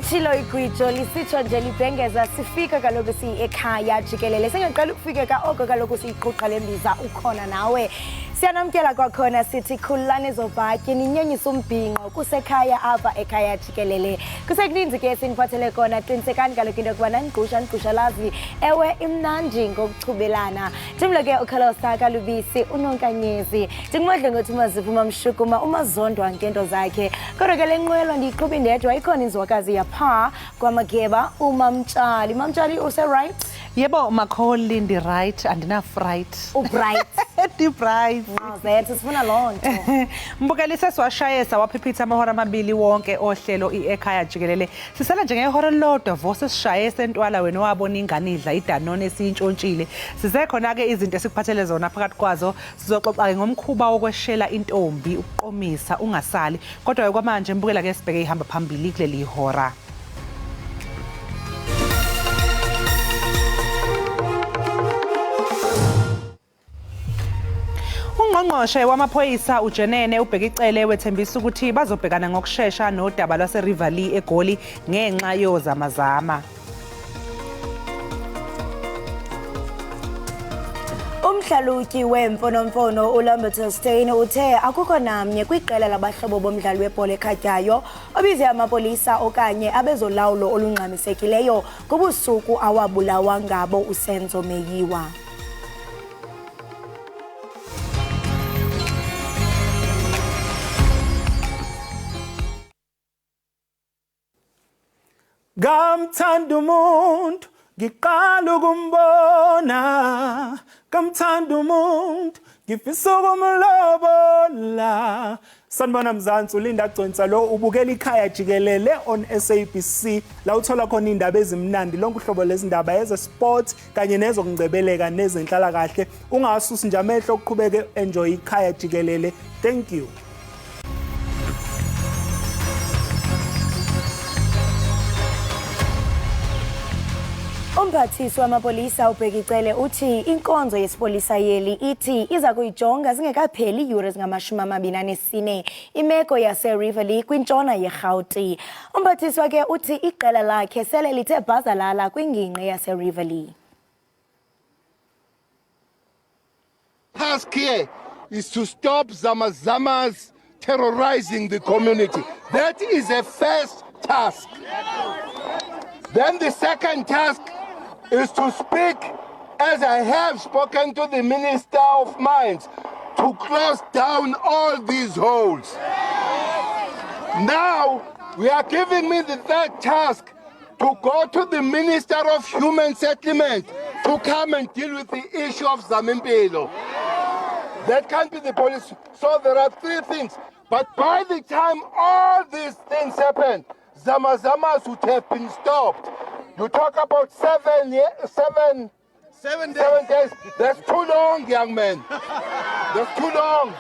Litshilo igwijo lisitsho nje libhengeza sifika kaloku Ekhaya Jikelele. Sengaqala ukufika oko kaloku siyiquqa lembiza ukhona nawe. Siyanamkela kwakhona sithi khululani zobhatyi ninyenyisa umbhinqo kusekhaya apha Ekhaya Jikelele. Kusekuninzi ke siniphathele kona qinisekani kaloku into yokuba nigqusha lazi ewe imnandi ngokuchubelana. Ndimlo ke ukhalosa kalubisi unonkanyezi. Ndingumodle ngothi umazivuma mshukuma umazondwa ngento zakhe. Kodwa ke le nqwelo ndiyiqhubi ndedwa ikhona inzwakazi yapha kwamageba umamtshali. Mamtshali use right? Yebo makholi ndi right andina fright. Ubright. Di bright. Zethu sifuna lonto. Mbukelise siwashayesa waphiphitha amahora amabili wonke ohlelo Ekhaya Jikelele. Sisela nje ngehora lodwa vose sishayese entwala wena wabona ingane idla idanone esiyintshontshile. Sisekhona ke izinto esikuphathele zona phakathi kwazo sizoxoxa ngomkhuba wokweshela intombi ukuqomisa ungasali. Kodwa kwamanje mbukela ke sibheke ihamba phambili kuleli hora. Ungqongqoshe wamaphoyisa uJenene ubhekicele wethembisa ukuthi bazobhekana ngokusheshsha nodaba lwaseRivali eGoli ngenxa yozamazama. Umhlaluki wemfonomfono uLambert Stein uthe akukho namnye kwiqela labahlobo bomdlali webhola ekhatywayo obize amapolisa okanye abezolawulo olungxamisekileyo kubusuku awabulawa ngabo uSenzo Meyiwa. Kamthanda umuntu ngiqala ukumbona kamthanda umuntu ngifisa ukumlobola. Sanibona Mzansi ulinda Gcwensa lo ubukela Ekhaya Jikelele on SABC la uthola khona indaba ezimnandi lonke uhlobo lezindaba eze sport kanye nezokungcebeleka nezenhlala kahle. Ungasusi nje amehlo ukuqhubeke enjoy Ekhaya Jikelele. Thank you. Umphathisi wamapolisa ubhekicele uthi inkonzo yesipolisa yeli ithi iza kuyijonga zingekapheli iiyure ezingama-24 imeko yaseRivali kwintshona yerhawuti. Umphathisi wake uthi iqela lakhe sele lithe bhazalala kwingingqi yaseRivali. Task here is to stop Zamazamas terrorizing the community. That is a first task. Then the second task is to speak, as I have spoken to the Minister of Mines, to close down all these holes. Now, we are giving me the third task to go to the Minister of Human Settlement to come and deal with the issue of Zamimpilo. That can't be the police. So there are three things. But by the time all these things happen, Zamazamas would have been stopped. You talk about 7 days. That's too long, young man. That's too long.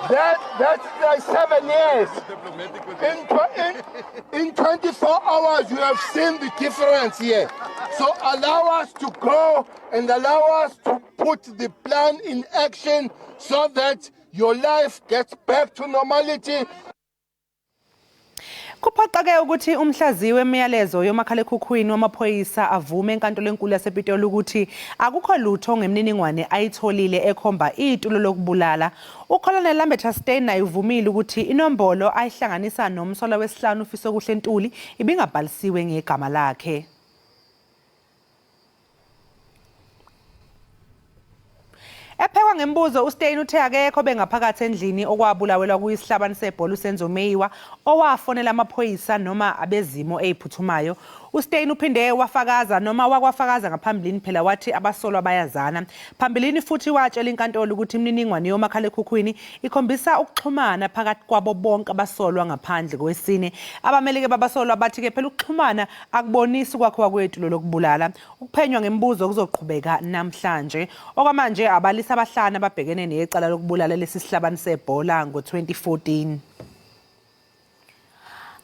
That's like 7 years. In 24 hours, you have seen the difference here. So allow us to go and allow us to put the plan in action so that your life gets back to normality. Kuphoqa-ke ukuthi umhlaziyi wemiyalezo yomakhalekhukhwini wamaphoyisa avume enkantolo enkulu yasePitoli ukuthi akukho lutho ngemniningwane ayitholile ekhomba itulo lokubulala. UColonel Lambert Stein naye uvumile ukuthi inombolo ayihlanganisa nomsolo wesihlanu uFiso Kuhle Ntuli ibingabhalisiwe ngegama lakhe. Ephekwa ngembuzo uStein uthe akekho bengaphakathi endlini okwabulawelwa kuyisihlabani sebhola uSenzo Meyiwa owafonela amaphoyisa noma abezimo eziphuthumayo. uStein uphinde wafakaza noma wakwafakaza ngaphambilini phela wathi abasolwa bayazana. Phambilini futhi watshela inkantolo ukuthi imniningwane yomakhalekhukhwini ikhombisa ukuxhumana phakathi kwabo bonke abasolwa ngaphandle kwesine. Abamelike babasolwa bathi ke phela ukuxhumana akubonisi kwakho kwethulo lokubulala. Ukuphenywa ngembuzo kuzoqhubeka namhlanje. Okwamanje abalisa abahlanu ababhekene necala lokubulala lesisihlabani sebhola ngo-2014.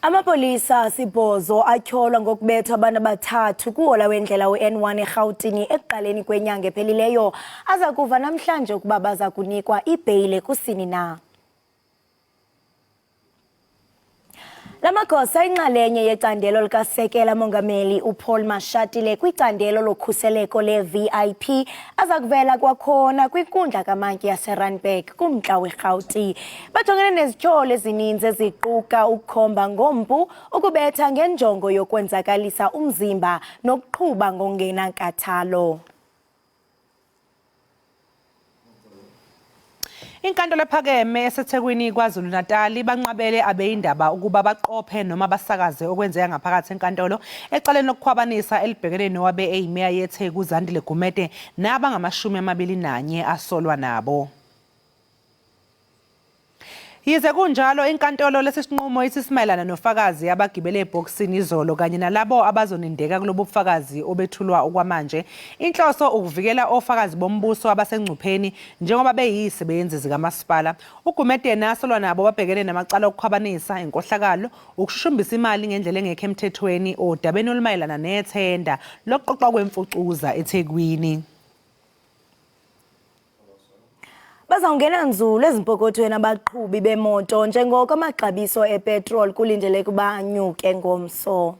Amapolisa sibhozo atyholwa ngokubetha abantu abathathu kuhola wendlela we-N1 eRhawutini ekuqaleni kwenyanga ephelileyo aza kuva namhlanje ukuba baza kunikwa ibheyile kusini na. Lamagosa inxalenye yecandelo likasekela mongameli uPaul Mashatile kwicandelo lokhuseleko le-VIP azakuvela kwakhona kwinkundla kamantyi yaseRandburg kumntla weRhawuti. Bajongene nezityholo ezininzi eziquka ukukhomba ngompu, ukubetha ngenjongo yokwenzakalisa umzimba nokuqhuba ngongenankathalo. Inkantolo ephakeme eseThekwini KwaZulu-Natal banqabele abeindaba ukuba baqophe noma basakaze okwenzeka ngaphakathi enkantolo ecaleni lokukhwabanisa elibhekene nowabe eyimeya yeTheku uZandile Gumede nabanga-21 asolwa nabo. Yize kunjalo inkantolo lesisinqumo isisimayelana nofakazi abagibele ebhokisini izolo kanye nalabo abazonindeka kulobu bufakazi obethulwa okwamanje. Inhloso ukuvikela ofakazi bombuso abasengcupheni njengoba beyizisebenzi zikamasipala. uGumede nasolwa nabo babhekene namacala okukhwabanisa, inkohlakalo, ukushushumbisa imali ngendlela engekho emthethweni odabeni olumayelana nethenda lokuqoqwa kwemfucuza eThekwini. Bazawungena nzulu ezimpokothweni abaqhubi bemoto njengoko amaxabiso epetrol kulindeleke ukuba anyuke ngomso.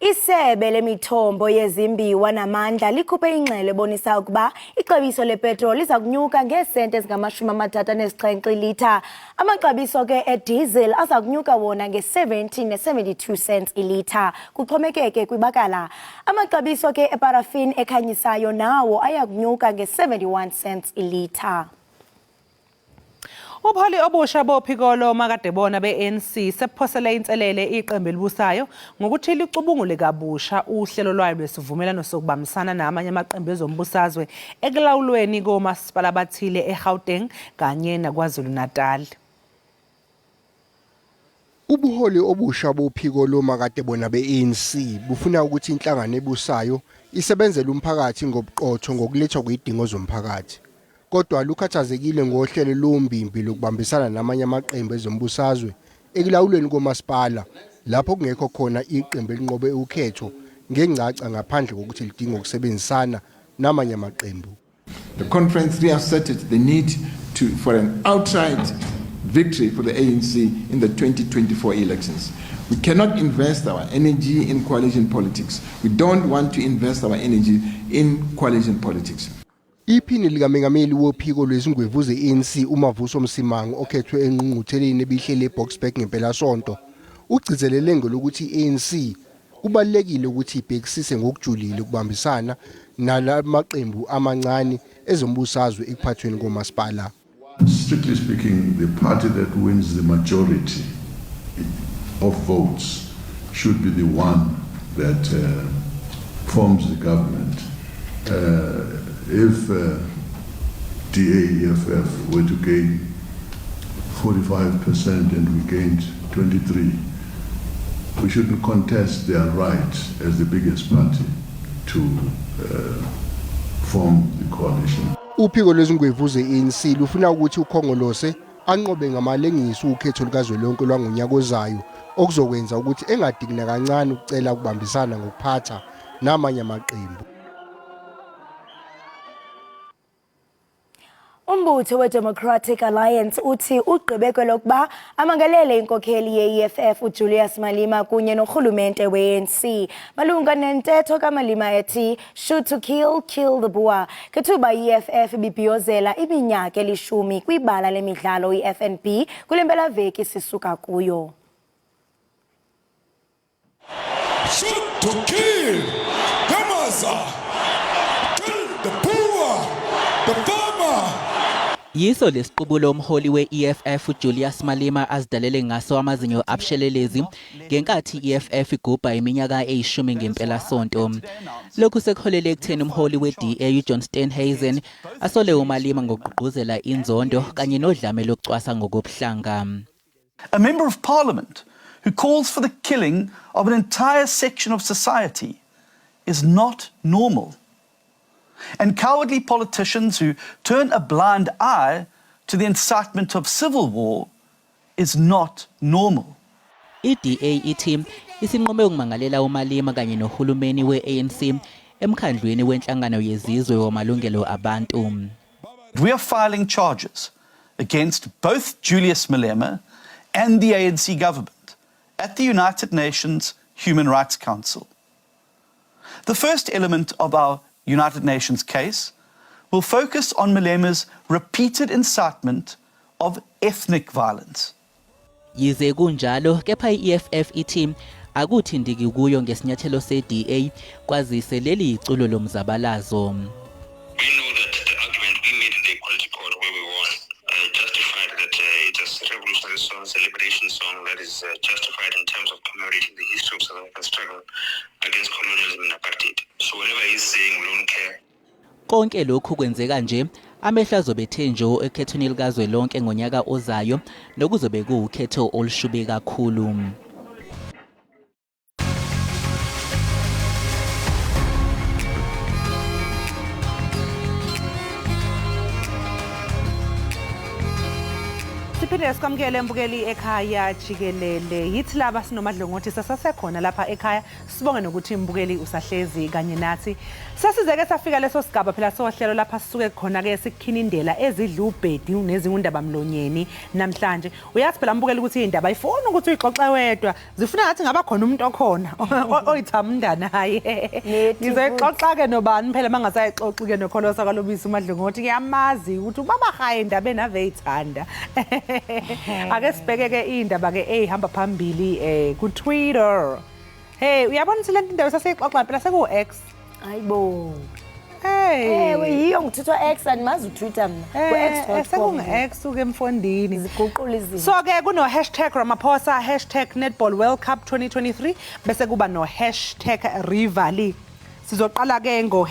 Isebe lemithombo yezimbiwa namandla likhuphe ingxelo ebonisa ukuba ixabiso lepetrol liza kunyuka ngeesenti ezingama-37 ilitha. Amaxabiso ke ediesel aza kunyuka wona nge-70 ne-72 cents ilitha kuxhomekeke kwibakala. Amaxabiso ke eparafin ekhanyisayo nawo aya kunyuka nge-71 cents ilitha. Ubuholi obusha bophiko lomakade bona be-ANC sephosele inselele iqembu elibusayo ngokuthi licubungule kabusha uhlelo lwayo lwesivumelano sokubambisana namanye amaqembu ezombusazwe ekulawulweni komasipala abathile eGauteng kanye naKwaZulu-Natal. Ubuholi obusha bophiko lomakade bona be-ANC bufuna ukuthi inhlangano ebusayo isebenzele umphakathi ngobuqotho ngokulethwa kwezidingo zomphakathi. Kodwa lukhathazekile ngohlelo lombimbi lokubambisana namanye amaqembu ezombusazwe ekulawulweni komasipala lapho kungekho khona iqembu elinqobe ukhetho ngengcaca ngaphandle kokuthi lidinga ukusebenzisana namanye amaqembu. The conference reasserted the need for an outright victory for the ANC in the 2024 elections. We cannot invest our energy in coalition politics. We don't want to invest our energy in coalition politics. Iphini likamengameli wophiko lwezingwevu ze-ANC uMavuso Msimango okhethwe engqungqutheleni ebihlele eBoksburg ngempela sonto ugcizelele ngokuthi i-ANC kubalekile ukuthi ibhekisise ngokujulile ukubambisana nalamaqembu amancane ezombusazwe ekuphathweni komasipala. Strictly speaking, the party that wins the majority of votes should be the one that forms the government. If DAEFF were to gain 45% and we gained 23%, we shouldn't contest their right as the biggest party to form the coalition. Uphiko lwezingwevu ze-ANC lufuna ukuthi ukhongolose anqobe ngamalengiso ukhetho lukazwelonke lwangonyaka ozayo okuzokwenza ukuthi engadingina kancane ukucela ukubambisana ngokuphatha namanye amaqembu. Umbutho we-Democratic Alliance uthi ugqibe kwelokuba amangalele inkokheli ye-EFF uJulius Malema kunye norhulumente we-ANC malunga nentetho kaMalema ethi shoot to kill, kill the Boer. Kethuba i-EFF ibibhiyozela iminyaka 10 kwibala lemidlalo i-FNB kule mpelaveki sisuka kuyo. Shoot to kill the Maza, kill the Boer, the farmer. Yiso lesiqubulo umholi we-EFF uJulius Malema azidalele ngaso amazinyo abushelelezi ngenkathi i-EFF igubha iminyaka 10 ngempela sonto. Lokhu sekholele ekutheni umholi we-DA uJohn Steenhuisen asole uMalema ngokugqugquzela inzondo kanye nodlame lokucwasa ngokobuhlanga. A member of parliament who calls for the killing of an entire section of society is not normal. And cowardly politicians who turn a blind eye to the incitement of civil war is not normal. I-DA ithi isinqume ukumangalela uMalema kanye nohulumeni we-ANC emkhandlweni wenhlangano yezizwe wamalungelo abantu. We are filing charges against both Julius Malema and the ANC government at the United Nations Human Rights Council. The first element of our United Nations case will focus on Malema's repeated incitement of ethnic violence. Yize kunjalo kepha iEFF ithi akuthindiki kuyo ngesinyathelo seDA kwazise leli iculo lomzabalazo. We know that the argument we made in the Equality Court where we won justified that it's a revolutionary song, it's a liberation song that is justified in terms of commemorating the history of South Africa's struggle against colonialism and apartheid. So whenever he's saying we don't care. Konke lokhu kwenzeka nje amehlo azobethe njo ekhethweni likazwelonke ngonyaka ozayo nokuzobe kuwukhetho olushube kakhulu. Siphinde sikwamukele mbukeli Ekhaya Jikelele. Yithi laba sinomadlongothi sasekhona lapha ekhaya. Sibonge nokuthi mbukeli usahlezi kanye nathi. Sasizeke safika leso sigaba phela sohlelo lapha sisuke khona ke sikhinindela ezidla ubhedi nezingundaba mlonyeni namhlanje. Uyathi phela mbukeli ukuthi indaba ayifuni ukuthi uyixoxe wedwa. Zifuna ngathi ngaba khona umuntu okhona oyithamunda naye. Ngizoyixoxa ke nobani phela mangasayixoxi ke nokholosa kwalobisi umadlongothi ngiyamazi ukuthi ubaba haye indaba enaveyithanda. Ake sibheke ke indaba ke ehamba phambili ku Twitter. Hey, uyabona ukuthi lento indaba saseyixoxa phela seku X. Hayibo. Hey, yiyo ngithithwa X andimazi uTwitter mina. Ku X sekunge X uke emfondini. Ziguqula izinto. So ke kuno #Ramaphosa #Netball World Cup 2023 bese kuba no #Rivali. Sizoqala ke ngo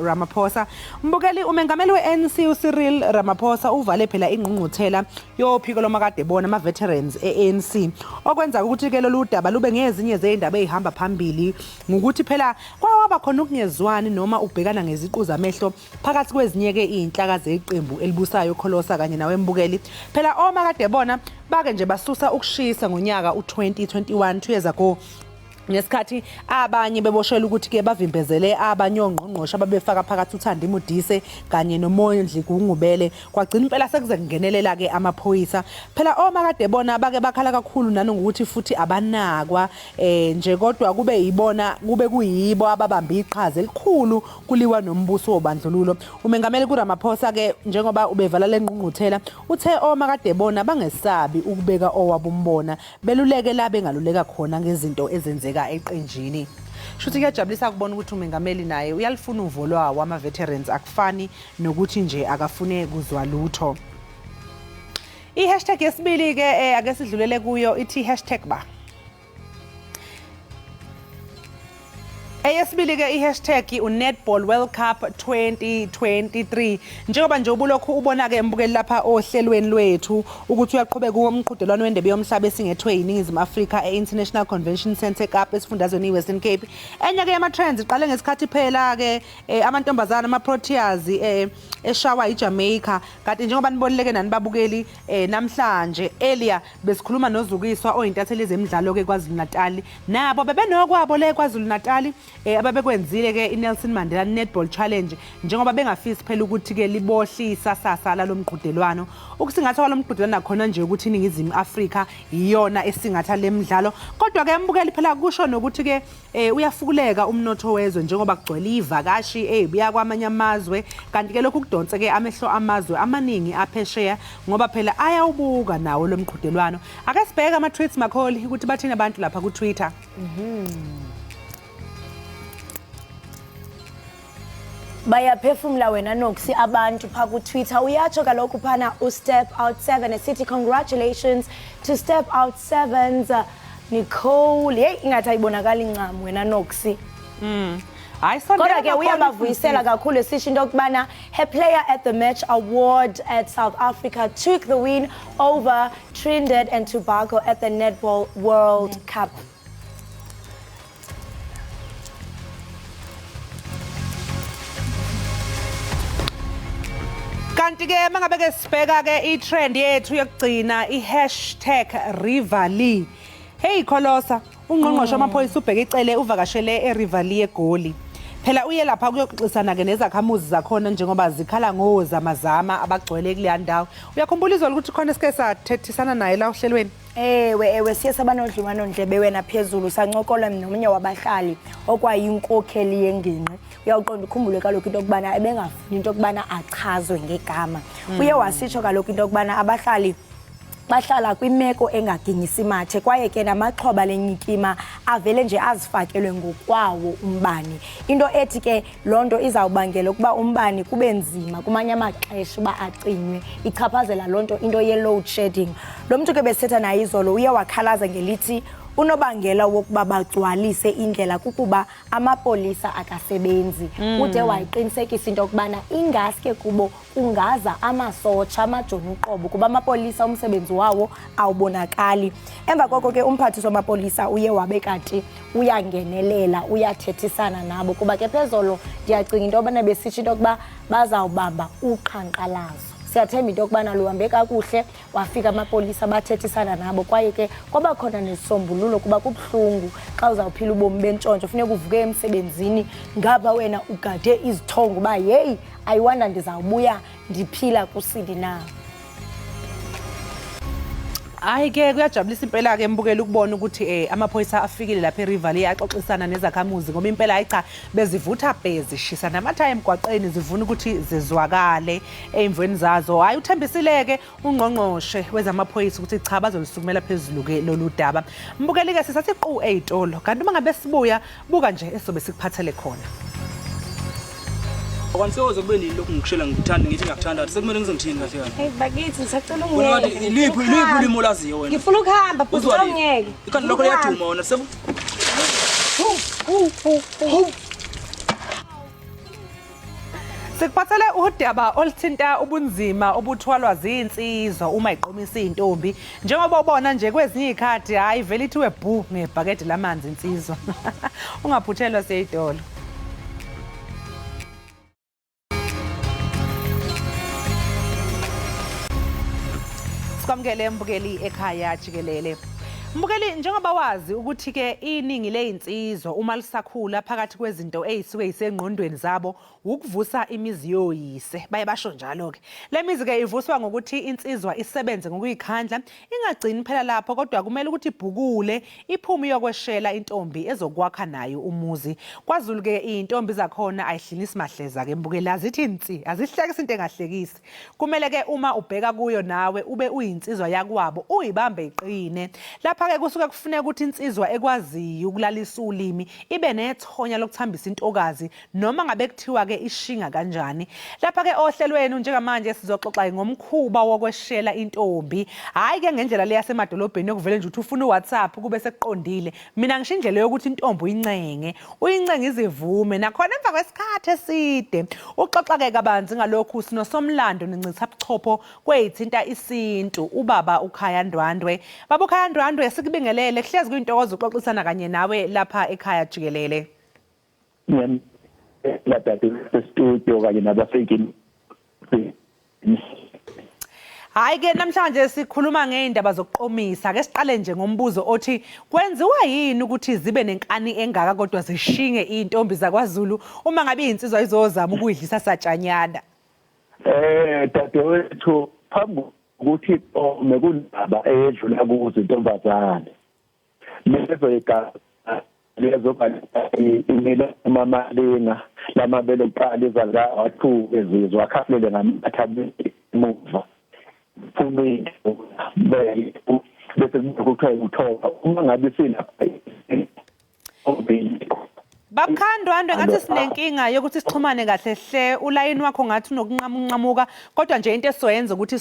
#Ramaphosa. Mbukeli umengameli weNC uCyril Ramaphosa uvale phela ingqungquthela yophiko lomakade bona ama veterans eANC. Okwenza ukuthi ke lolu daba lube ngezinye zeindaba ezihamba phambili ngokuthi phela kwaba khona ukungezwani noma ubhekana ngeziqu zamehlo phakathi kwezinye ke izinhlaka zeqembu elibusayo kholosa kanye nawe mbukeli. Phela omakade bona bake nje basusa ukushisa ngonyaka u2021 2 years ago. Ngesikhathi abanye beboshela ukuthi ke bavimbezele abanyongqongqosha ababefaka phakathi uThandi Modise kanye noMondli Gungubele kwagcina impela sekuze kungenelela ke amaphoyisa. Phela omakade bona bake bakhala kakhulu nanokuthi futhi abanakwa nje kodwa kube yibona kube kuyibo ababamba iqhaza elikhulu kuliwa nombuso wobandlululo. Umengameli kuRamaphosa ke njengoba ubevala lengqungquthela uthe omakade bona bangesabi ukubeka owabumbona beluleke la bengaluleka khona ngezinto ezenzeka eqenjini. Shuthi kuyajabulisa ukubona ukuthi umengameli naye uyalifuna uvo lwawo ama veterans akufani nokuthi nje akafune kuzwa lutho. Yesibili ke ake sidlulele kuyo ithi #ba. Eyesibili ke uNetball World Cup 2023 njengoba nje ubulokhu ubona ke mbukeli lapha ohlelweni lwethu ukuthi uyaqhubeka umqhudelwano wendebe yomhlaba esingethwe yiningizimu Afrika eInternational Convention Centre Cape esifundazweni iWestern Cape. Enye ke yama trends iqale ngesikhathi phela ke amantombazana ama Proteas eshawa iJamaica kanti njengoba nibonileke nani babukeli namhlanje earlier besikhuluma noZukiswa oyintatheli zemidlalo ke KwaZulu Natal nabo bebenokwabo le KwaZulu Natal ababekwenzile ke iNelson Mandela Netball Challenge njengoba bengafisi phela ukuthi ke libohlisa sasala lomqhudelwano ukusingatha kwalomqhudelwano khona nje ukuthi iningizimu Afrika iyona esingatha lemidlalo kodwa ke mbukeli phela kusho nokuthi ke uyafukuleka umnotho wezwe njengoba kugcwele ivakashi ebiya kwamanye amazwe kanti ke lokhu kudonse ke amehlo amazwe amaningi aphesheya ngoba phela ayawubuka nawo lomqhudelwano. Ake sibheke ama tweets makholi ukuthi bathina abantu lapha ku Twitter. Bayaphefumula wena nokusi abantu pha ku Twitter uyatsho kaloku phana uStep Out 7 esithi congratulations to Step Out 7's Nicole. Hey ingathi ayibonakala incam wena nokusi. Kodwa ke uyabavuyisela kakhulu esisho into yokubana her player at the match award at South Africa took the win over Trinidad and Tobago at the Netball World Cup. Kanti ke mangabe ke sibheka ke i-trend yethu yokugcina i#Rivali. Hey Kholosa, ungqongqoshe amaphoyisa ubheke icele uvakashele eRivali eGoli. Phela uye lapha kuyoxoxisana ke nezakhamuzi zakhona njengoba zikhala ngozamazama abagcwele kuleya ndawo. Uyakhumbula izolo ukuthi khona sike sathethisana naye la ohlelweni? Ewe siye sabanodliwano ndlebe wena phezulu sancokola nomunye wabahlali okwayinkokheli yenginqi. Uyawuqonda ukhumbule kaloku into okubana ebengafuni into okubana achazwe ngegama. Uye wasitsho kaloku into okubana abahlali bahlala kwimeko engaginyisi mathe kwaye ke namaxhoba lenyikima avele nje azifakelwe ngokwawo umbane. Into ethi ke lonto izawubangela ukuba umbane kube nzima kumanye amaxesha uba acinywe, ichaphazela lonto into ye load shedding. Lo mntu ke besetha naye izolo uye wakhalaza ngelithi unobangela wokuba bagcwalise indlela kukuba amapolisa akasebenzi. Ude wayiqinisekisa into okubana ingaske kubo kungaza amasotsha amajoni uqobo kuba amapolisa umsebenzi wawo awubonakali. Emva koko ke umphathiswa wamapolisa uye wabe kanti uyangenelela uyathethisana nabo kuba ke phezolo ndiyacinga into yobana besitsho into yokuba bazawubamba uqhankqalazo. Siyathemba into yokubana luhambe kakuhle wafika amapolisa bathethisana nabo kwaye ke kwaba khona nesisombululo kuba kubuhlungu xa uzawuphila ubomi bentshontsho funeka uvuke emsebenzini ngapha wena ugade izithongo uba yeyi ayiwanda ndizawubuya ndiphila kusini na. Hayi ke kuyajabulisa impela ke mbukela ukubona ukuthi amaphoyisa afikile lapha eRiver ayaxoxisana nezakhamuzi ngoba impela hayi cha bezivutha bezishisa namathayi emgwaqeni zivuna ukuthi zizwakale emvweni zazo. Hayi uthembisileke ungqongqoshe wezamaphoyisa ukuthi cha bazolisukumela phezulu ke lolu daba. Mbukeli ke sisathi qhu ezitolo kanti uma ngabe sibuya buka nje esobe sikuphathele khona. Kwanseoze kube nini lokhu ngikushela ngikuthanda ngithi ngiyakuthanda sekumele ngizongithini kahle kahle. Hey bakithi ngisacela Wena ungiyeke. iliphi ulimo laziyo wena? Ngifuna ukuhamba futhi ungiyeke. Ikhanda lokho liyaduma wona sebu. Sikuphathele udaba oluthinta ubunzima obuthwalwa zinsizwa uma iqomisa intombi njengoba ubona nje kwezinye ikhadi hayi vele ithiwe bhu ngebhakede lamanzi insizwa. Ungaphuthelwa seyidolo. Sikwamukele mbukeli ekhaya Jikelele. Mbukeli njengoba wazi ukuthi ke iningi lezinsizwa uma lisakhula phakathi kwezinto ezisuke isengqondweni zabo ukuvusa imizi yoyise baye basho njalo ke. Le mizi ke ivuswa ngokuthi insizwa isebenze ngokuyikhandla ingagcini phela lapho kodwa kumele ukuthi ibhukule iphume yokweshela intombi ezokwakha nayo umuzi. KwaZulu ke intombi zakhona ayihlinisi mahleza ke mbukeli azithi insi azihlekisa into engahlekisi. Kumele ke uma ubheka kuyo nawe ube uyinsizwa yakwabo uyibambe iqine. Lapha ke kusuke kufuneka ukuthi insizwa ekwaziyo ukulalisa ulimi ibe nethonya lokuthambisa intokazi noma ngabe kuthiwa ke ishinga kanjani. Lapha ke ohlelweni njengamanje sizoxoxa ngomkhuba wokweshela intombi. Hayi ke ngendlela le yasemadolobheni yokuvele nje uthi ufuna uWhatsApp kube sekuqondile. Mina ngisho indlela yokuthi intombi uyincenge izivume nakhona emva kwesikhathi eside. Uxoxa ke kabanzi ngalokhu sinosomlando nencitha buchopho kwezithinta isintu ubaba Ekhaya Ndwandwe. Baba Ekhaya Ndwandwe sikubingelele kuhlezi kuyintokozo uxoxisana kanye nawe lapha ekhaya Jikelele. Lapha studio kanye nabafekini. Hayi ke namhlanje sikhuluma ngeindaba zokuqomisa. Ake siqale nje ngombuzo othi kwenziwa yini ukuthi zibe nenkani engaka kodwa zishinge intombi zakwaZulu uma ngabe insizwa izozama ukuyidlisa satshanyana. Dadewethu phambi ukuthi mekunaba edlula kuzo intombazane. Lezo imile mamalinga lamabele qala izala wathu ezizwa khafulele ngamathabi emuva. Phumile bese kuthiwa uthoba uma ngabe silapha Babukhandwandwe ngathi sinenkinga yokuthi sixhumane kahle hle ulayini wakho ngathi unokunqamuka kodwa nje into esoyenza ukuthi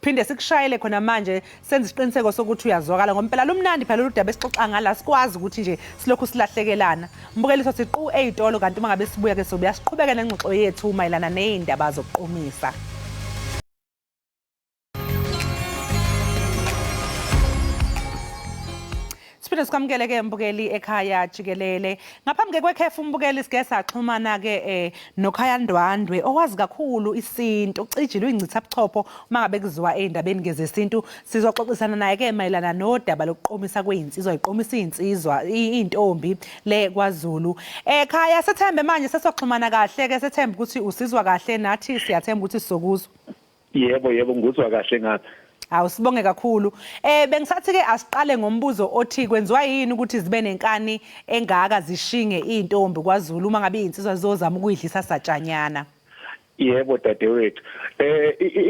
phinde sikushayele khona manje senze isiqiniseko sokuthi uyazwakala ngompela lumnandi phela ludaba esixoxa ngala sikwazi ukuthi nje silokhu silahlekelana. Mbukeliso siqu ezitolo kanti uma ngabe sibuya ke sobuya siqhubeke nengxoxo yethu mayelana nezindaba zokuqomisa. Siphinde sikwamukele ke mbukeli ekhaya Jikelele. Ngaphambi kwekhefu umbukeli sike saxhumana ke noKhaya Ndwandwe owazi kakhulu isintu, ucijile uyincitha buchopho mangabe kuziwa endabeni ngezesintu. Sizoxoxisana naye ke mayelana nodaba lokuqomisa kwezinsizwa, iqomisa izinsizwa, intombi le kwaZulu. Ekhaya sethembe manje sesoxhumana kahle ke sethembe ukuthi usizwa kahle nathi siyathemba ukuthi sizokuzwa. Yebo ngizwa kahle ngapha. Awusibonge kakhulu. Bengisathi ke asiqale ngombuzo othi kwenziwa yini ukuthi zibe nenkani engaka zishinge intombi kwaZulu uma ngabe izinsizwa zizozama ukuyidlisa satshanyana. Yebo dadewethu.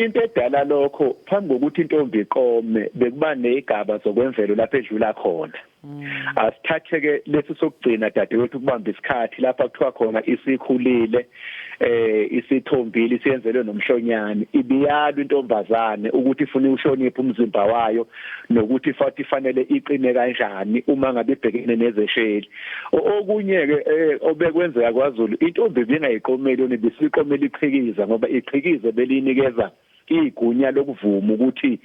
Into edala lokho phambi kokuthi intombi iqome bekuba nezigaba zokwemvelo lapha edlula khona. Asithathe ke lesi sokugcina dadewethu kubamba isikhathi lapha kuthiwa khona isikhulile isithombile siyenzelwe nomhlonyane ibiyalo intombazane ukuthi ifuna uhlonipha umzimba wayo nokuthi futhi fanele iqine kanjani uma ngabe ibhekene nezesheli. Okunye ke obekwenzeka kwaZulu intombi bingayiqomeli yona bisiqomela iqhikiza ngoba iqhikize belinikeza igunya lokuvuma ukuthi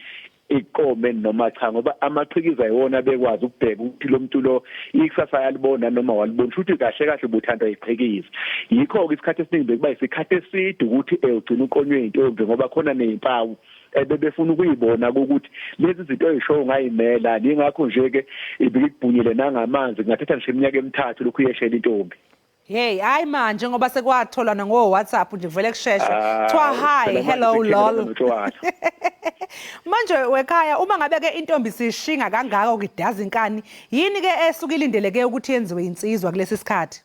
iqome noma cha ngoba amaqhikiza ayona bekwazi ukubheka ukuthi lo muntu lo ikusasa yalibona noma walibona futhi kahle ubuthandwa iqhikiza. Yikho ke isikhathi esiningi bekuba isikhathi eside ukuthi ugcina uqonywe intombi ngoba khona nezimpawu ebebefuna ukuyibona ukuthi lezi zinto ezisho ngayimela ingakho nje ke ibikubhunyele nangamanzi ngathatha nje iminyaka emithathu lokhu yeshela intombi. Hey, hayi manje ngoba sekwatholana ngo WhatsApp nje kuvele kusheshwe. Kuthiwa hi, hello lol. Manje wekhaya uma ngabe ke intombi sishinga kangaka ukudaza inkani, yini ke esuka ilindeleke ukuthi yenziwe insizwa kulesi sikhathi?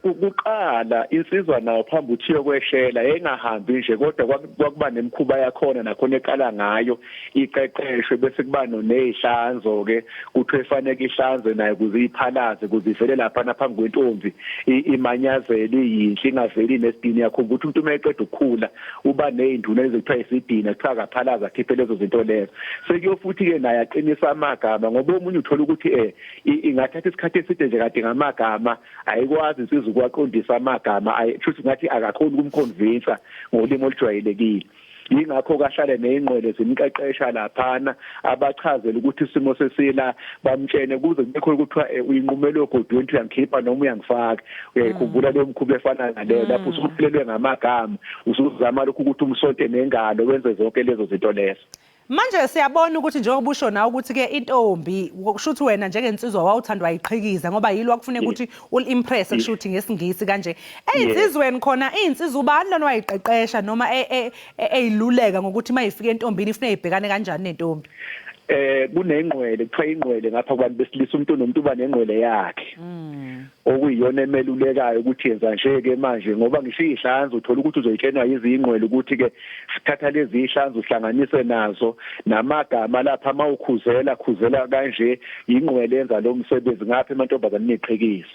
Kuqala insizwa nayo phambi uthiyo kweshela engahambi nje kodwa kwakuba nemkhuba yakhona nakhona eqala ngayo iqeqeshwe bese kuba nezihlanzo ke kuthiwe efanele ihlanze nayo kuze iphalaze kuze ivele lapha phambi kwentombi imanyazele iyinhle ingaveli nesidini yakho ukuthi umuntu umeqeda ukukhula uba nezinduna ezithiwa isidina kuthiwa akaphalaza akhiphe lezo zinto lezo. Sekuyo futhi ke naye aqinisa amagama ngoba umunye uthola ukuthi ingathatha isikhathi eside nje kade ngamagama ayikwazi insizwa ukwaqondisa amagama ayishuthi ngathi akakhoni ukumconvince ngolimo olujwayelekile. Yingakho kahlale nezingqwele zimqeqesha laphana abachazela ukuthi isimo sesila bamtshene kuze kubekhona ukuthiwa uyinqumelo ogodweni uyangikhipha noma uyangifaka uyayikhumbula leyo mkhuba efana naleyo lapho usufilelwe ngamagama usuzama lokhu ukuthi umsonte nengalo wenze zonke lezo zinto lezo. Manje siyabona ukuthi njengoba usho nawe ukuthi ke intombi kushuthi wena njengensizwa wawuthandwa iqhikiza ngoba yilo wakufuneka ukuthi ul-impress kushuthi ngesingisi kanje. Eyinsizweni khona izinsizwa ubani lona wayiqeqesha noma eyiluleka ngokuthi mayifika entombini ifune ibhekane kanjani nentombi? Kunengqwele kuthiwa ingqwele ngapha kwabantu besilisa umuntu nomuntu uba nengqwele yakhe. Okuyiyona emelulekayo ukuthi yenza nje ke manje ngoba ngisho ihlanzo uthola ukuthi uzoyitshenwa izingqwele ukuthi ke sithatha lezi ihlanzo uhlanganise nazo namagama lapha mawukhuzela kanje ingqwele yenza lo msebenzi ngapha emantombazane neqhikiza.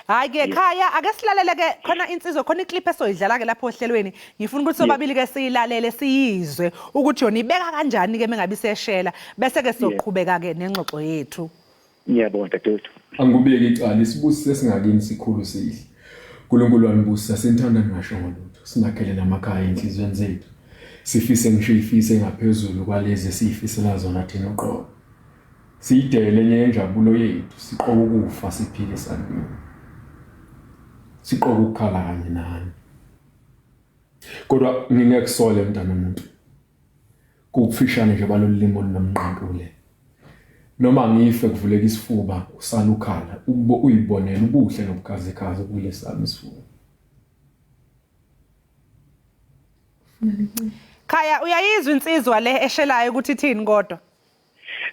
Hayi ke Ekhaya ake silalele ke khona insizwa khona iclip esoyidlala ke lapho ohlelweni ngifuna ukuthi sobabili ke siyilalele siyizwe ukuthi yona ibeka kanjani ke mengabe iseshela bese ke soqhubeka ke nengxoxo yethu. Ngiyabonga dadewethu. Angibeki icala isibusise singakini sikhulu sihle. uNkulunkulu wanibusisa senithanda ngisho ngolutho. Sinakhele namakhaya enhlizweni zethu. Sifise ngisho ifise ngaphezulu kwalezi esifisela zona thina uqobo. Siyidele njenjabulo yethu siqoka ukufa siphile sanini. Siqoka ukukhala kanye nani. Kodwa ngingekusole mntana umuntu. Kukufishane nje balolimo nomnqampule. Noma ngife kuvuleka isifuba usala ukhala uyibonela ubuhle nobukhazikhazi kulesami isifuba. Khaya uyayizwa insizwa le eshelayo ukuthi ithini kodwa?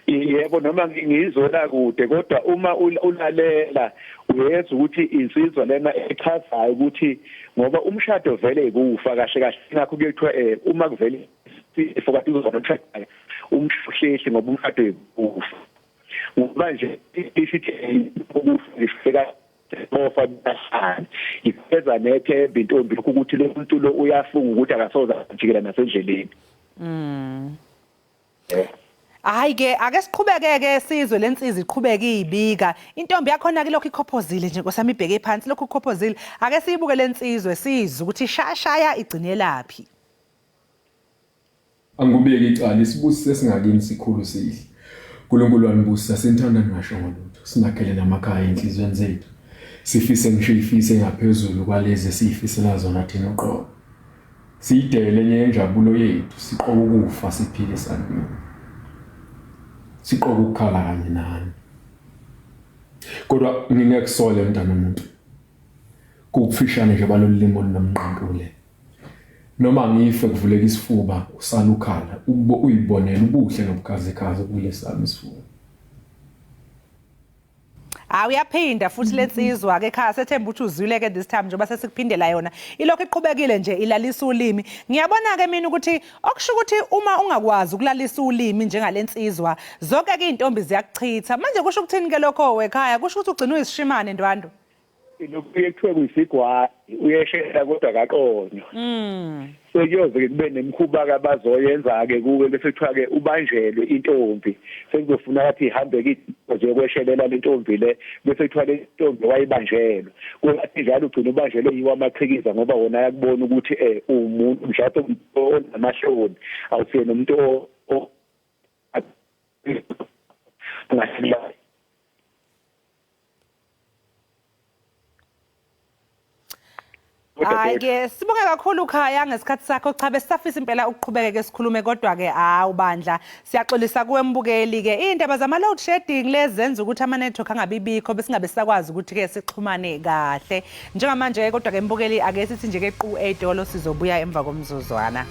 Yebo noma ngizwela kude kodwa uma ulalela uyezwa ukuthi insizwa lena echazayo ukuthi ngoba umshado vele ikufa kahle ngakho kuyethiwa uma kuvele ifokati uzona umshado umhlehle ngoba umshado ikufa. Ngoba nje isithi ukufika ngofa bahlala ifeza nethemba intombi ukuthi lo muntu lo uyafunga ukuthi akasoza ajikela nasendleleni. Hayi ke ake siqhubeke ke sizwe lensizwe iqhubeka izibika intombi yakhona ke lokho ikhophozile nje nkosami ibheke phansi lokho ikhophozile ake siyibuke lensizwe sizwe ukuthi shashaya igcine laphi. Angibeki icala isibusise singakini sikhulu sihle uNkulunkulu wanibusa sinthanda ngisho ngolutho sinakhele namakhaya enhlizweni zethu sifise ngishifise ngaphezulu kwalezi sifisela zona thina uqobo sidele njenjabulo yethu siqoka ukufa siphile sanini siqoka ukukhala kanye nani kodwa ngingekusole mntana umuntu kufishane nje balolimo nomnqankule noma ngife kuvuleka isifuba usala ukhala uyibonela ubuhle nobukhazikhazi kulesami isifuba uyaphinda futhi lensizwa ke ekhaya sethemba ukuthi uzwile ke this time njengoba sesikuphindela yona ilokho iqhubekile nje ilalisa ulimi ngiyabona ke mina ukuthi okusho ukuthi uma ungakwazi ukulalisa ulimi njengalensizwa zonke ke izintombi ziyakuchitha manje kusho ukuthini ke lokho ekhaya kusho ukuthi ugcina uyisishimane ndwando lokhu kuthiwe kuyisigwadi uyeshela kodwa akaqonywa sekuyoze kube nemikhuba abazoyenza ke kuwe bese kuthiwa ke ubanjelwe intombi sekuzofuna ukuthi ihambe ke nje kweshelela lentombi le bese kuthiwa le ntombi wayibanjelwe kuthi njalo ugcina ubanjelwe yiwa amachikiza ngoba wona yakubona ukuthi umuntu mhlawumbe onamahloni awusiye nomuntu Ke sibonge kakhulu Khaya ngesikhathi sakho cha besafisa impela ukuqhubeka ke sikhulume kodwa ke ubandla siyaxolisa kuwe mbukeli ke indaba zama load shedding lezenza ukuthi ama network angabibikho besingabe sakwazi ukuthi ke sixhumane kahle njengamanje kodwa ke mbukeli ake sithi nje ke qhu edolo sizobuya emva komzuzwana.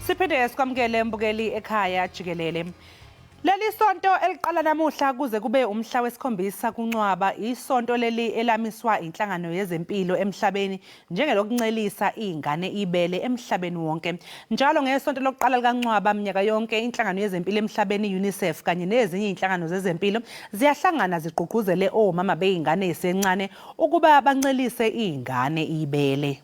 Siphinde sikwamukele mbukeli ekhaya Jikelele. Leli sonto eliqala namuhla kuze kube umhla wesikhombisa kuNcwaba isonto leli elamiswa inhlangano yezempilo emhlabeni njengelokuncelisa izingane ibele emhlabeni wonke. Njalo ngesonto lokuqala likaNcwaba minyaka yonke inhlangano yezempilo emhlabeni UNICEF kanye nezinye inhlangano zezempilo ziyahlangana zigqugquzele omama bezingane esencane ukuba bancelise izingane ibele.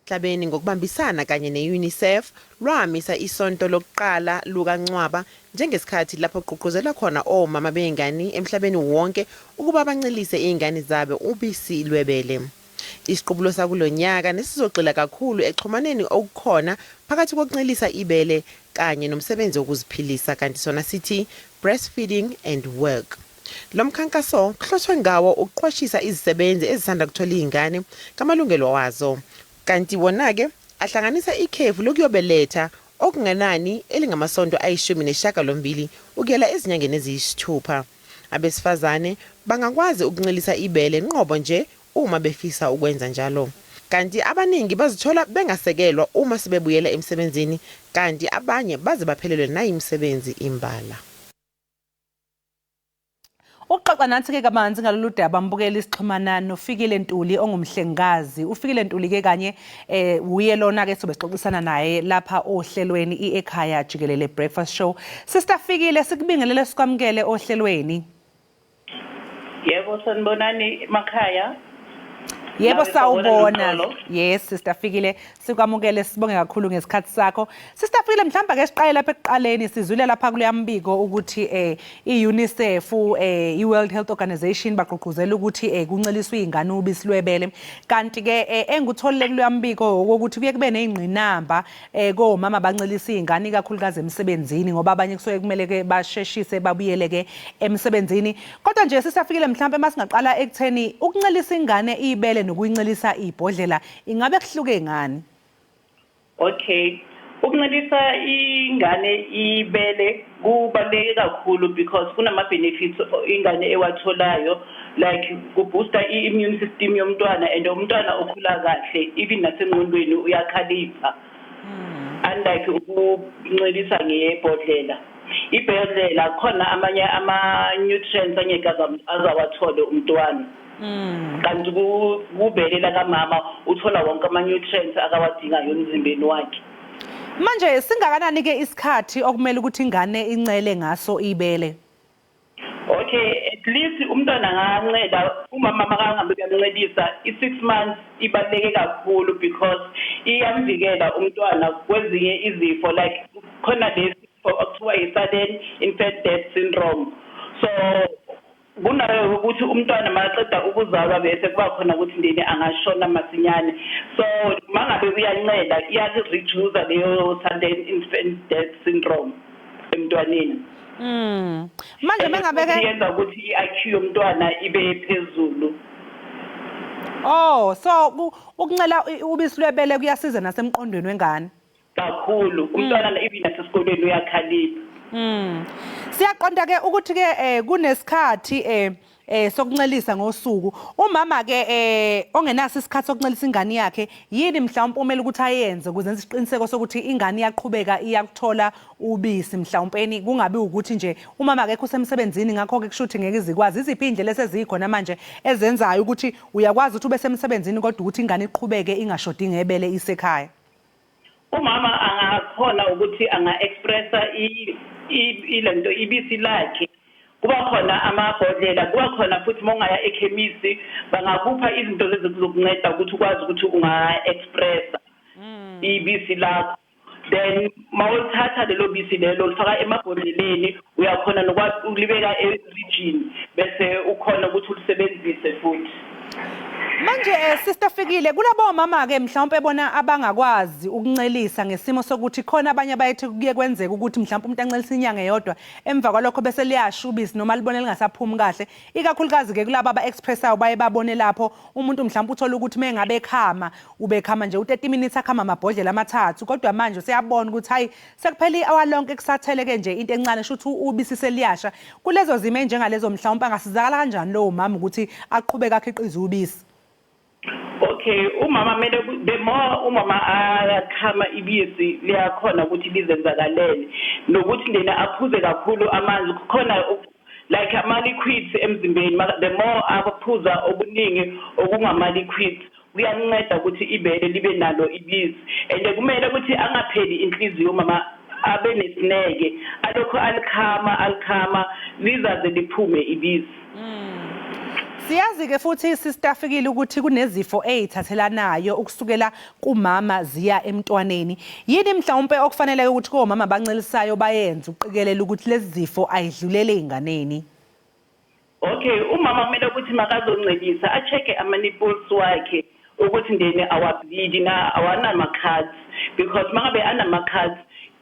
Emhlabeni ngokubambisana kanye neUNICEF lwamisa isonto lokuqala lukaNcwaba njengesikhathi lapho kuqhuquzela khona omama bezingane emhlabeni wonke ukuba bancelise izingane zabo ubisi lwebele. Isiqubulo sakulonyaka nesizogxila kakhulu exhumaneni okukhona phakathi kokuncelisa ibele kanye nomsebenzi wokuziphilisa kanti sona sithi breastfeeding and work. Lo mkhankaso kuhloswe ngawo ukuqwashisa izisebenzi ezisanda kuthola izingane kamalungelo wazo. Kanti wona-ke ahlanganisa ikhefu lokuyobeletha okungenani elingamasonto ayishumi ukuyela ezinyangeni eziyisithupha. Abesifazane bangakwazi ukuncelisa ibele nqobo nje uma befisa ukwenza njalo. Kanti abaningi bazithola bengasekelwa uma sebebuyela emsebenzini kanti abanye baze baphelelwe nayimisebenzi imbala. Uxoxa nathi ke kamanzi ngalolu daba mbukeli isixhumana noFikile Ntuli ongumhlengazi uFikile Ntuli ke kanye uye lona ke sobe sixoxisana naye lapha ohlelweni iEkhaya Jikelele breakfast show. Sister Fikile sikubingelele sikwamukele ohlelweni. Yebo sanibonani makhaya. Yebo sawubona. Yes Sister Fikile sikwamukele sibonge kakhulu ngesikhathi sakho. Sister Fikile mhlamba ke siqale lapha ekuqaleni sizwile lapha kule yambiko ukuthi iUNICEF iWorld Health Organization bagqugquzela ukuthi kunceliswe izingane ubisi lwebele kanti ke engutholile kule yambiko ukuthi kuye kube nezingqinamba komama bancelisa izingane kakhulukazi emsebenzini ngoba abanye kusuke kumele ke basheshise babuyele ke emsebenzini kodwa nje Sister Fikile mhlamba masingaqala ekutheni ukuncelisa izingane ibele nokuyincelisa ibhodlela ingabe kuhluke ngani? Okay, ukuncelisa ingane ibele kubaluleke kakhulu because kunama benefits ingane ewatholayo like kubooster immune system yomntwana and umntwana okhula kahle even nasengqondweni uyakhalipha. Unlike ukuncelisa ngebhodlela. Ibhodlela khona amanye ama nutrients angeke azawathole umntwana. Kanti kubelela kamama uthola wonke ama nutrients akawadingayo emzimbeni wakhe. Manje singakanani ke isikhathi okumele ukuthi ingane incele ngaso ibele? Okay, at least umntwana angancela umama makangabe uyamncelisa i6 months ibaleke kakhulu because iyamvikela umntwana kwezinye izifo like khona lesi okuthiwa i-sudden infant death syndrome. So So kunayo ukuthi umntwana maqeda ukuzalwa bese kuba khona ukuthi ndini angashona masinyane. So mangabe uyanceda iyareduce leyo sudden infant death syndrome emntwaneni. Manje mengabeke yenza ukuthi iIQ yomntwana ibe phezulu. Oh, so ukuncela ubisi lwebele kuyasiza nasemqondweni wengane. Kakhulu umntwana even nasesikoleni uyakhalipha. Siyaqonda ke ukuthi ke kunesikhathi sokuncelisa ngosuku. Umama ke ongenaso isikhathi sokuncelisa ingane yakhe, yini mhlawumbe umele ukuthi ayenze ukuze enze isiqiniseko sokuthi ingane iyaqhubeka iyakuthola ubisi mhlawumpeni kungabi ukuthi nje umama akekho usemsebenzini ngakho ke kushuthi ngeke izikwazi. Iziphi indlela esezikhona manje ezenzayo ukuthi uyakwazi ukuthi ube semsebenzini kodwa ukuthi ingane iqhubeke ingashodi ngebele isekhaya? Umama angakhona ukuthi anga-expressa ilento ibisi lakhe. Kuba khona amabhodlela, kuba khona futhi mongaya ekhemisi bangakupha izinto lezi zokunceda ukuthi ukwazi ukuthi unga-expressa ibisi lakho. Then mawulithatha lelo bisi lelo lifaka emabhodleleni uyakhona nokwazi ukulibeka e-fridge bese ukhona ukuthi ulisebenzise futhi. Manje sister Fikile kulabo mama ke mhlawumbe bona abangakwazi ukuncelisa ngesimo sokuthi khona abanye abayethi kuye kwenzeka ukuthi mhlawumbe umuntu ancelisa inyanga eyodwa emva kwalokho bese liyasha ubisi noma libone lingasaphumi kahle ikakhulukazi ke kulabo aba-expressayo baye babone lapho umuntu mhlawumbe uthola ukuthi mengabe ekhama ubekhama nje u30 minutes akhama amabhodlela amathathu kodwa manje usiyabona ukuthi hayi sekuphela i-hour lonke kusatheleke nje into encane shuthi ubisi seliyasha. Kulezo zimo njengalezo mhlawumbe angasizakala kanjani lo mama ukuthi aqhubeke akhiqize ubisi? Okay, umama mele the more umama ayakhama ibisi liyakhona ukuthi lizenzakalele nokuthi ndena aphuze kakhulu amanzi kukhona like ama liquids emzimbeni the more aphuza okuningi okungama liquids kuyanceda ukuthi ibele libe nalo ibisi and kumele ukuthi angapheli inhliziyo umama abe nesineke alokho alikhama lizaze liphume ibisi. Siyazi ke futhi sister Fikile ukuthi kunezifo ezithathelanayo ukusukela kumama ziya emntwaneni. Yini mhlawumbe okufanele ukuthi komama bancelisayo bayenze uqikelela ukuthi lezi zifo ayidlulele einganeni? Okay, umama kumele ukuthi makazoncelisa a-check ama-nipples wakhe ukuthi ndene awableed na awana makhathi because mangabe anama-cuts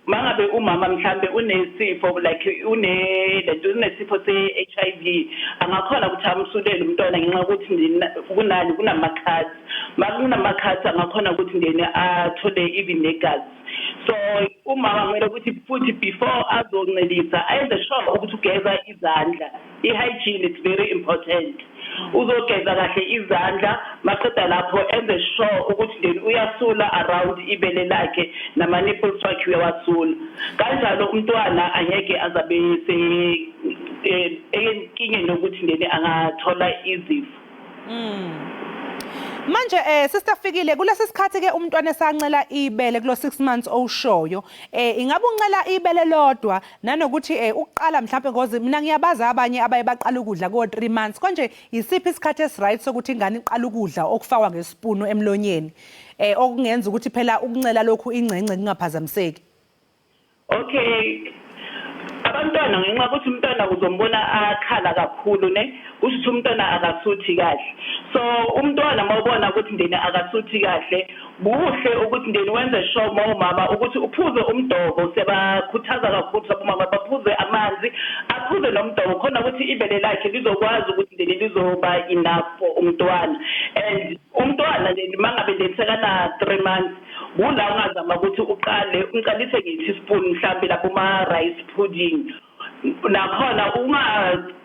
mangabe umama mhlambe unesifo like unesifo se-HIV angakhona ukuthi amsulele umntwana ngenxa ukuthi kunamakhathi makunamakhathi angakhona ukuthi ndene athole even negazi. So umama kumele ukuthi futhi before azoncelisa ayenze sure ukuthi ugeza izandla. I-hygiene is very important. Uzogeza kahle izandla maqeda lapho enze sure ukuthi ndeni uyasula around ibele lakhe nama-nipples wakhe uyawasula. Kanjalo umntwana angeke azabe enkingeni yokuthi ndeni angathola izifo. Manje sister Fikile kulesi sikhathi ke umntwana esancela ibele kulo 6 months owushoyo ingabe uncela ibele lodwa nanokuthi uqala mhlawumbe ngoze mina ngiyabaza abanye abaye baqala ukudla ko 3 months konje isiphi isikhathi esiright sokuthi ingane iqala ukudla okufakwa ngesipunu emlonyeni okungenza ukuthi phela ukuncela lokhu ingcengce kungaphazamiseki? Okay, abantwana ngenxa ukuthi umntwana uzombona akhala kakhulu usho umntwana akasuthi kahle. So umntwana mawubona ukuthi ndeni akasuthi kahle kuhle ukuthi ndeni wenze sure mawumama ukuthi uphuze umdobo. Sebakhuthaza kakhulu umama baphuze amanzi aphuze nomdobo khona ukuthi ibele lakhe lizokwazi ukuthi ndeni lizoba enough for umntwana. And umntwana ndeni mangabe lesekana 3 months kula ungazama ukuthi uqalise nge-teaspoon mhlambe lapho ma-rice pudding nakhona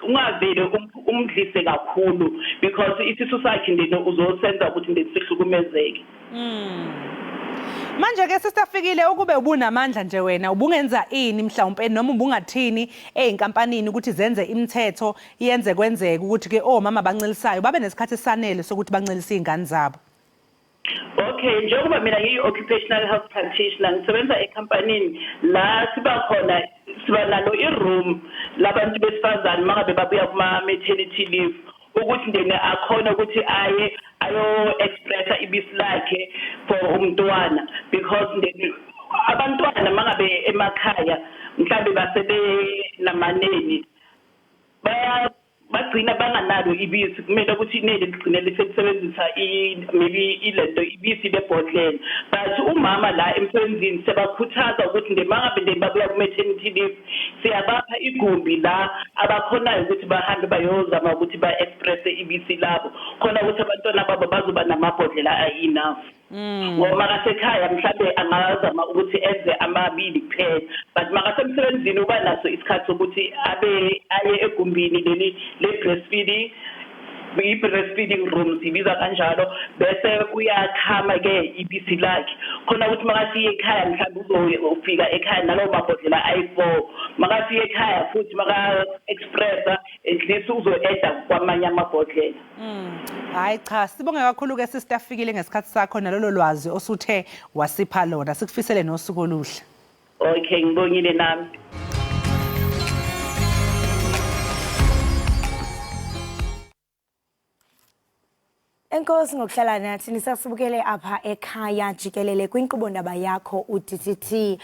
ungavele umdlise kakhulu because isisu sakhe ndeni uzosenza ukuthi ndeni sihlukumezeke. Manje ke sister Fikile ukube ubunamandla nje wena ubungenza ini mhlawumbe noma ubungathini einkampanini ukuthi zenze imithetho iyenze kwenzeke ukuthi ke omama bancelisayo babe nesikhathi esanele sokuthi bancelise izingane zabo? Okay, njengoba mina ngiyi-occupational health practitioner ngisebenza ekampanini la siba nalo i-room labantu besifazane mangabe babuya kuma-maternity leave ukuthi ndeni akhona ukuthi ayo-expressa ibisi lakhe for umntwana because ndeni abantwana mangabe emakhaya mhlambe basebe namaneni bagcina banganalo ibisi kumele ukuthi inele ligcine lisebenzisa maybe ilento ibisi lebhodlela but umama la emsebenzini sebakhuthaza ukuthi ndemangabe babuya ku-maternity leave siyabapha igumbi la abakhonayo ukuthi bahambe bayozama ukuthi ba-expresse ibisi labo khona ukuthi abantwana babo bazoba namabhodlela a-enough ngoba kasekhaya mhlawumbe angazama ukuthi enze amabili kuphela but makasemsebenzini uba naso isikhathi sokuthi aye egumbini leli le-breastfeeding i-breastfeeding room sibiza kanjalo bese uyakhama ke ibisi lakhe khona ukuthi makafika ekhaya mhlawumbe uzofika ekhaya nalowo mabhodlela ayi-4 makafika ekhaya futhi maka-expressa at least uzo-eda kwamanye amabhodlela. Hayi cha sibonge kakhulu-ke sisitafikile ngesikhathi sakho nalolo lwazi osuthe wasipha lona sikufisele nosuku oluhle. Okay ngibongile nami. Enkosi ngokuhlala nathi nisasibukele apha ekhaya jikelele kwinkqubo ndaba yakho uDTT.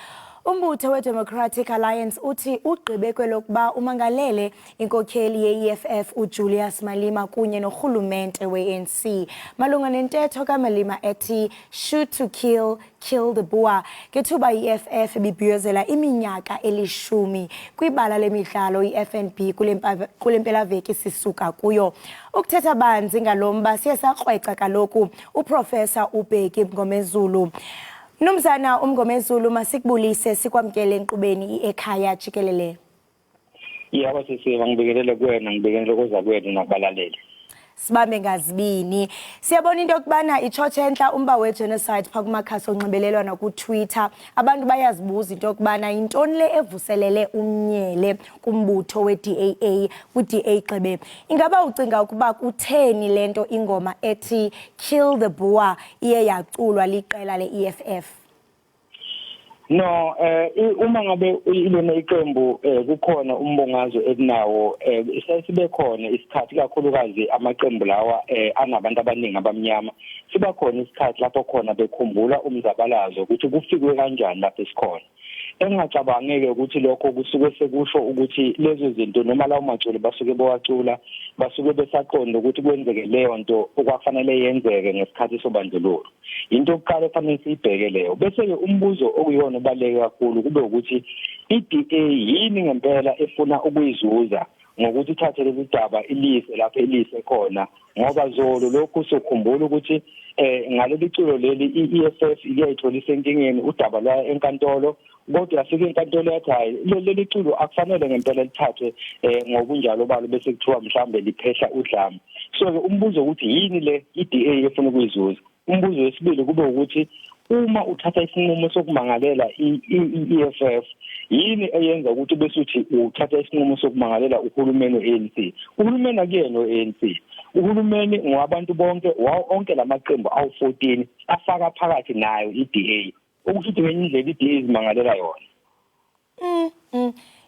Umbutho we-Democratic Alliance uthi ugqibe kwelokuba umangalele inkokheli ye-EFF uJulius Malema kunye norhulumente we-ANC malunga nentetho kaMalema ethi shoot to kill, kill the Boer ngethuba i-EFF ibibhiyozela iminyaka 10 kwibala lemidlalo i-FNB kule mpelaveki sisuka kuyo. Ukuthetha banzi ngalomba siye sakrweca kaloku uProfessor uBheki Mngomezulu. Nomzana uMngomezulu masikubulise sikwamkele enkqubeni iEkhaya jikelele. Yebo sisi ngibingelele kuwena ngibingelele koza kwethu nabalaleli. Sibambe ngazibini. Siyabona into yokubana ichurch entla umba we-genocide pha kumakhasi onxibelelwano ku-Twitter abantu bayazibuza into yokubana yintoni le evuselele umnyele kumbutho we-DAA ku-DA Gxebe. Ingaba ucinga ukuba kutheni lento ingoma ethi kill the Boer iye yaculwa liqela le-EFF? No uma ngabe ilona iqembu kukhona umbongazo elinawo sibe khona isikhathi kakhulukazi amaqembu lawa anabantu abaningi abamnyama siba khona isikhathi lapho khona bekhumbula umzabalazo ukuthi kufikwe kanjani lapho esikhona engacabangeke ukuthi lokho kusuke sekusho ukuthi lezo zinto noma lawo maculo basuke bowacula basuke besaqonda ukuthi kwenzeke leyo nto okwafanele yenzeke ngesikhathi sobandlululo into yokuqala efanele siyibheke leyo bese ke umbuzo okuyona obaluleke kakhulu kube ukuthi iDA yini ngempela efuna ukuyizuza ngokuthi ithathe leli daba ilise lapho ilise khona ngoba zolo lokhu sokhumbula ukuthi ngaleli culo leli iEFF iyayithola isenkingeni udaba lwa enkantolo kodwa yafika inkantolo yathi hayi leli culo akufanele ngempela lithathwe ngobunjalo balo bese kuthiwa mhlambe liphehla udlame so ke umbuzo ukuthi yini le iDA efuna ukuyizuza umbuzo wesibili kube ukuthi uma uthatha isinqumo sokumangalela iEFF yini eyenza ukuthi bese uthi uthatha isinqumo sokumangalela uhulumeni weANC uhulumeni akuyena weANC uhulumeni ngabantu bonke onke lamaqembu awu14 afaka phakathi nayo iDA ukuthi ngenye indlela iDA izimangalela yona.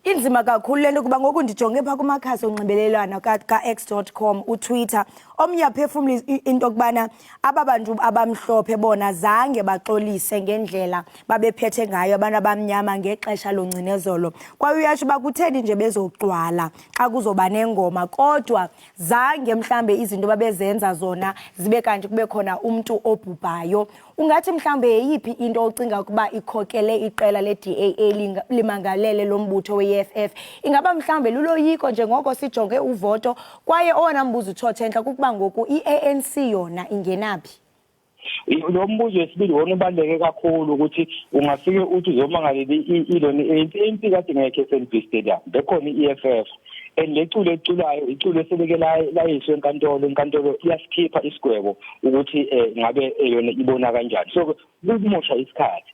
Inzima kakhulu lento kuba ngoku ndijonge pha kumakhasi onxibelelwano ka-x.com uTwitter omnye phefumula into kubana aba bantu abamhlophe bona zange baxolise ngendlela babephethe ngayo abantu abamnyama ngexesha longcinezelo kwaye uyasho bakutheni nje bezogcwala xa kuzoba nengoma kodwa zange mhlambe izinto babezenza zona zibe kanti kube khona umuntu obhubhayo. Ungathi mhlambe yeyiphi into ocinga ukuba ikhokele iqela le-DAA limangalele lombutho we-EFF ingaba mhlambe luloyiko njengoko sijonge uvoto kwaye owona mbuzo uTshotshe entla kukuba ngoku iANC yona ingenaphi? Lo mbuzo wesibili wona ubaluleke kakhulu ukuthi ungafike uthi uzomangalela ilona ANC kade ngeke eSABC stadium bekhona iEFF leculo eculayo iculo eseleke layiswe enkantolo iyasikhipha isigwebo ukuthi ngabe yona ibona kanjani so kumosha isikhathi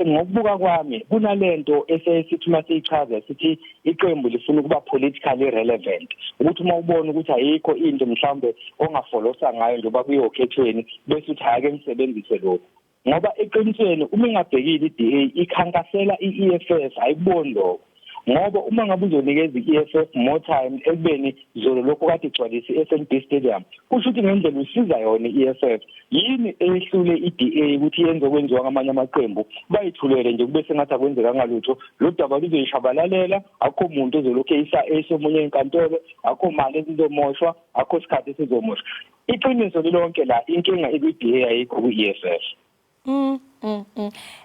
ngokubuka kwami kunalento esesithi masichaza sithi iqembu lifuna ukuba politically relevant ukuthi uma ubona ukuthi ayikho into mhlambe ongafolosa ngayo njengoba kuyokhethweni bese uthi ake msebenzise lokho ngoba eqinisweni uma ingabhekile iDA ikhankasela iEFF ayiboni lokho ngoba uma ngabe uzonikeza i-EFF more time ekubeni zolo lokho kade igcwalise i-FNB Stadium kusho ukuthi ngendlela usiza yona i-EFF yini ehlule i-DA ukuthi yenze okwenziwa ngamanye amaqembu bayithulele nje kube sengathi akwenzeka ngalutho lo daba luzoyishabalalela akho umuntu ozolokhu esomunye enkantolo akho mali ezizomoshwa akho isikhathi esizomoshwa iqiniso lilonke la inkinga ikwi-DA ayikho kwi-EFF.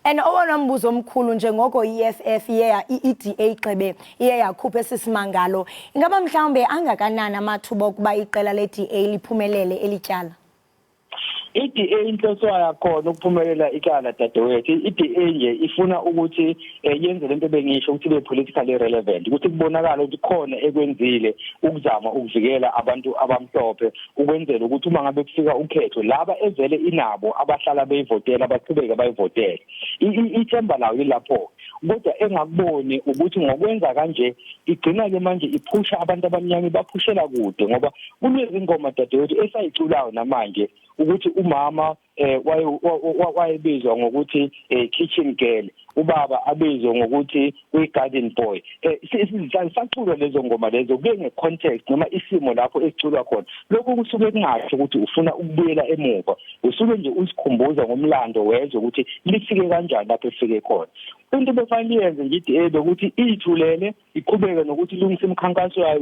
And owona mbuzo omkhulu njengoko i-EFF i-DA igqibe iye yakhupha esisimangalo ingaba mhlawumbe angakanani amathuba okuba iqela le-DA liphumelele elityala? i-DA inhloso yakhona ukuphumelela ikala dadewethu i-DA nje ifuna ukuthi yenze lento bengisho ukuthi be politically relevant ukuthi kubonakala ukuthi khona ekwenzile ukuzama ukuvikela abantu abamhlophe ukwenzela ukuthi uma ngabe kufika ukhetho laba evele inabo abahlala beyivotela abaqhubeka bayivotela ithemba lawo ilapho kodwa engakuboni ukuthi ngokwenza kanje igcina ke manje iphusha abantu abamnyama baphushela kude ngoba kulezi ngoma dadewethu esayiculayo namanje ukuthi umama wayebizwa ngokuthi kitchen girl ubaba abizwe ngokuthi garden boy sisacula lezo ngoma lezo kuye ngecontext noma isimo lapho esiculwa khona lokho kusuke kungasho ukuthi ufuna ukubuyela emuva usuke nje usikhumbuza ngomlando wezwe ukuthi lifike kanjani lapho efike khona into befanele yenze nje i-DA ukuthi ithulele iqhubeke nokuthi ilungise imikhankaso yayo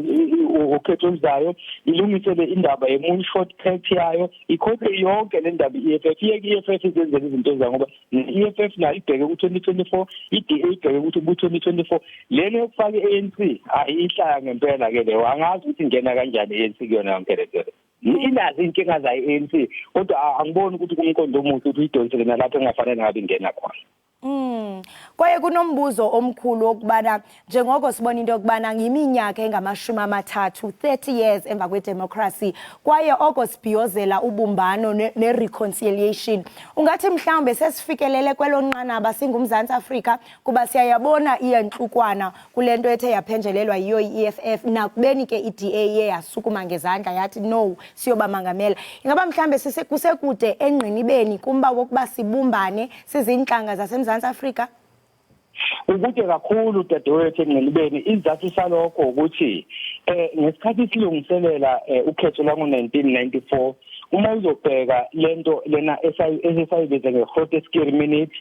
okhetho oluzayo ilungisele indaba ye-moonshot tract yayo ikhophe yonke le ndaba i-EFF i-EFF izenzele izinto zayo ngoba i-EFF nayo ibheke ku-2024 i-DA ibheke ukuthi ku-2024 lena yokufaka i-ANC ayihlaya ngempela ke leyo angazi ukuthi ingena kanjani i-ANC kuyona yonke le nto inazi inkinga zayo i-ANC kodwa angiboni ukuthi kumqondo omuhle ukuthi uyidonsele nalapho engafanele ngabe ingena khona. Kwaye kunombuzo omkhulu okubana njengoko sibona into yokubana ngiminyaka engamashumi amathathu 30 years emva kwedemocracy kwaye oko sibhiyozela ubumbano ne-reconciliation ungathi mhlawumbe sesifikelele kwelonqanaba singumZantsi Afrika kuba siyayabona iyenhlukwana kule nto ethe yaphenjelelwa yiyo i-EFF nakubeni ke i-DA yasukuma ngezandla yathi no siyobamangamela ingaba mhlawumbe kusekude engqinibeni kumba wokuba sibumbane sizinhlanga zasemZantsi Afrika? Ukude kakhulu dadewethu engqinibeni izathu salokho ukuthi ngesikhathi silungiselela ukhetho lwango-1994 uma uzobheka lento lena esayibiza nge-Grooteskier minute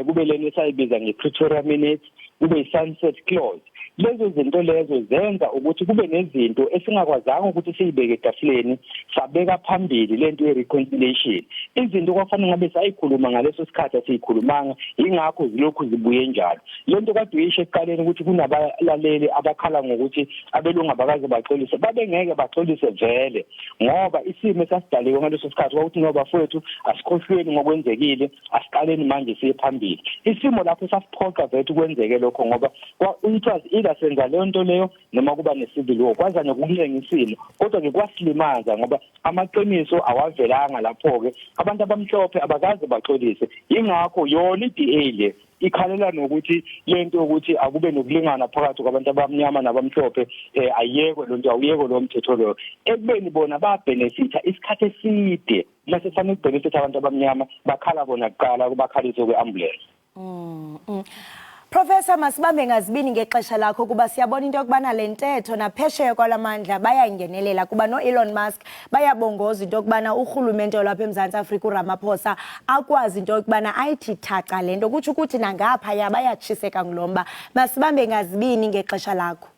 kube lena esayibiza nge-Pretoria minute kube i-sunset clause lezo zinto lezo zenza ukuthi kube nezinto esingakwazanga ukuthi siyibeke etafuleni sabeka phambili lento ye-reconciliation izinto kwafanele ngabe sayikhuluma ngaleso sikhathi asiyikhulumanga ingakho zilokhu zibuye njalo lento kade uyisho ekuqaleni ukuthi kunabalaleli abakhala ngokuthi abelungu abakaze baxolise babengeke baxolise vele ngoba isimo esasidaliwe ngaleso sikhathi ukuthi ngoba fowethu asikhohlweni ngokwenzekile asiqaleni manje siye phambili isimo lapho sasiphoqa vethu ukwenzeke lokho ngoba ila senza leyo nto leyo noma kuba ne-civil war kwazanye ukukuncengisile kodwa ke kwasilimaza ngoba amaqiniso awavelanga lapho-ke abantu abamhlophe abakaze baxolise ingakho yona i-DA le ikhalela nokuthi lento yokuthi akube nokulingana phakathi kwabantu abamnyama nabamhlophe ayekwe lonto awuyekwe lo mthetho loyo ekubeni bona babhenefitha isikhathi eside mase fanele ukubhenefitha abantu abamnyama bakhala bona kuqala kubakhaliso kwe-ambulance. Professor masibambe ngazibini ngexesha lakho kuba siyabona into yokubana le ntetho naphesheya kwalamandla bayayingenelela kuba no-Elon Musk bayabongoza into yokubana urhulumente olapha eMzantsi Afrika uRamaphosa akwazi into yokubana ayithi thaca le nto kutsho ukuthi nangaphaya bayatshiseka ngulomba masibambe ngazibini ngexesha lakho.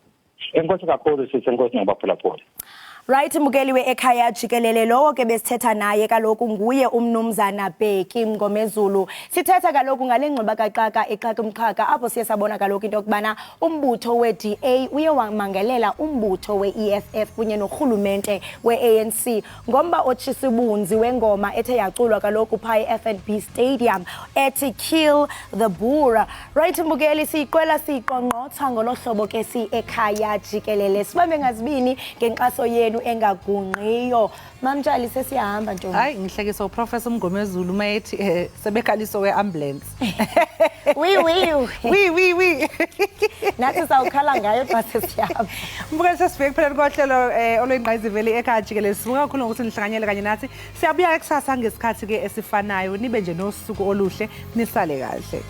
Enkosi kakhulu sisi enkosi ngabaphulaphula. Right mbukeli we-Ekhaya Jikelele lowo ke besithetha naye kaloku nguye umnumzana Bheki Mngomezulu sithetha kaloku ngale ngxiba kaxaka exaka umxhaka apho siye sabona kaloku into yokubana umbutho we-DA uye wamangelela umbutho we-EFF kunye norhulumente we-ANC ngomba otshisa ubunzi wengoma ethe yaculwa kaloku phaa e-FNB Stadium ethi Kill the Boer. Right mbukeli siyiqwela siyiqongqotha ngolo hlobo ke si-Ekhaya Jikelele sibambe ngazibini ngenkxaso yenu engagungqiyo mamtshali sesiyahamba ntombi. Hayi ngihlekisa uProfessor Mngomezulu mayethi sebekhaliso we-ambulance. wi nathi sawukhala ngayo xa sesiyahamba. Mbukeli sesifike kupheleni kohlelo olwengqayizivele ekhaya Jikelele sibonga kakhulu ngokuthi nihlanganyele kanye nathi siyabuya kusasa ngesikhathi ke esifanayo nibe nje nosuku oluhle nisale kahle.